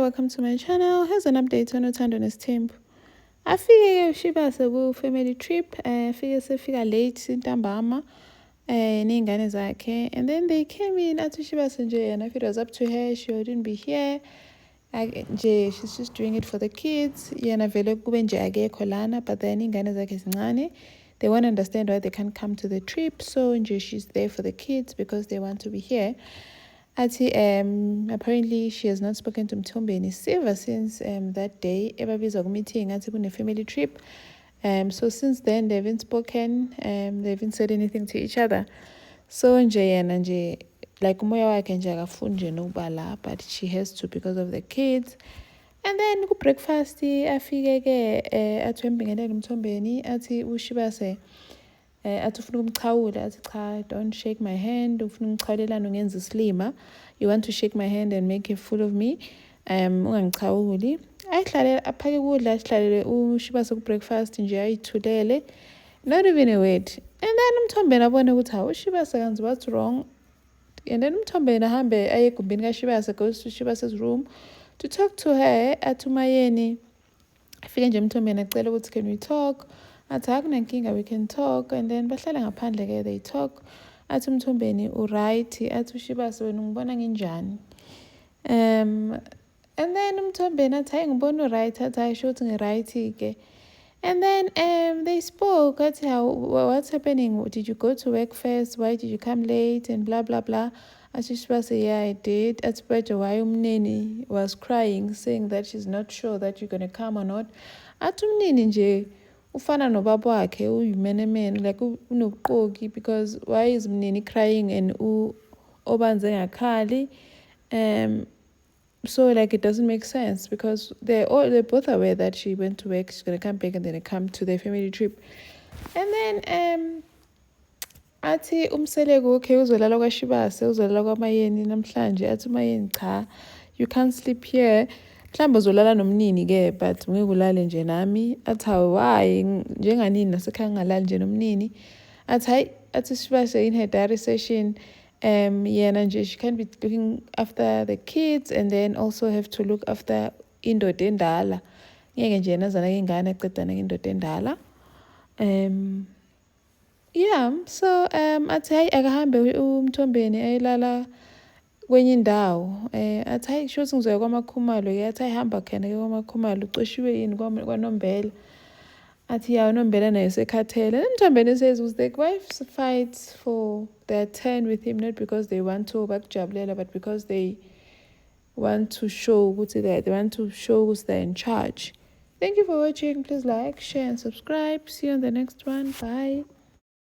welcome to my channel. Here's an update on Uthando Nesthembu. Afike uShibase ku-family trip, afike sefika late ntambama ney'ngane zakhe, and then they came in athi uShibase nje yena if it was up to her she wouldn't be here. Nje she's just doing it for the kids. Yena vele kube nje akekho lana, but then iy'ngane zakhe zincane. They won't understand why they can't come to the trip, so nje she's there for the kids because they want to be here. Apparently she has not spoken to Mthombeni ever since that day ebabizwa ku-meeting athi kune-family trip. So since then they haven't spoken, they haven't said anything to each other. So nje yena nje like umoya wakhe nje akafuni nje nokuba la, but she has to because of the kids. And then ku-breakfast afike ke athi wembingelele uMthombeni athi uShibase athi ufuna ukumchawula athi cha, don't shake my hand, ufuna ungichawulelana ungenza isilima, you want to shake my hand and make a fool of me, ungangichawuli. Ayihlale aphake ukudla, sihlalele uShibase ku-breakfast nje ayithulele, not even a word. And then uMthombeni abone ukuthi hawu uShibase kanzi what's wrong. And then uMthombeni ahambe aye egumbini kaShibase, goes to Shibase's room to talk to her. Athi uMayeni afike nje uMthombeni acela ukuthi can we talk, athi akunankinga, we can talk. And then bahlale ngaphandle ke, they talk. Athi uMthombeni uright, athi uShibase wena ungibona nginjani. And then uMthombeni athi hayi ngibona uright, athi hayi sho ukuthi ngiright ke. And then they spoke athi what's happening, did you go to work first, why did you come late, and blah blah blah. Athi uShibase yeah I did. Athi but why umnini was crying saying that she's not sure that you're going to come or not. Athi umnini nje ufana nobaba wakhe uyimenemene, like unobuqoki, because why is umnini crying and obanze ngakhali. So like it doesn't make sense because they're both aware that she went to work, she's gonna come back and then come to their family trip. And then athi umseleko okay uzolala kwaShibase, uzolala kwaMayeni namhlanje. Athi uMayeni cha, you can't sleep here, mhlawumbe uzolala nomnini ke but ngeke ulale nje nami. Athi why njenganini nasekhaya ngalali nje nomnini. Athi hayi, athi Shibase in her diary session yena nje she can be looking after the kids and then also have to look after indoda endala. Ngeke nje yena zana ingane aqedana ngendoda endala. Yeah, so athi hayi akahambe uMthombeni ayelala kwenye indawo. Athi hayi sho ukuthi ngizoya kwaMakhumalo ke. Athi ayihamba khona ke kwaMakhumalo, ucoshiwe yini kwaNombela. Athi ya uNombela naye sekhathele. uMthombeni says the wives fight for their turn with him, not because they want to bakujabulela, but because they want to show ukuthi they want to show ukuthi they're in charge. Thank you for watching. Please like, share and subscribe. See you on the next one. Bye.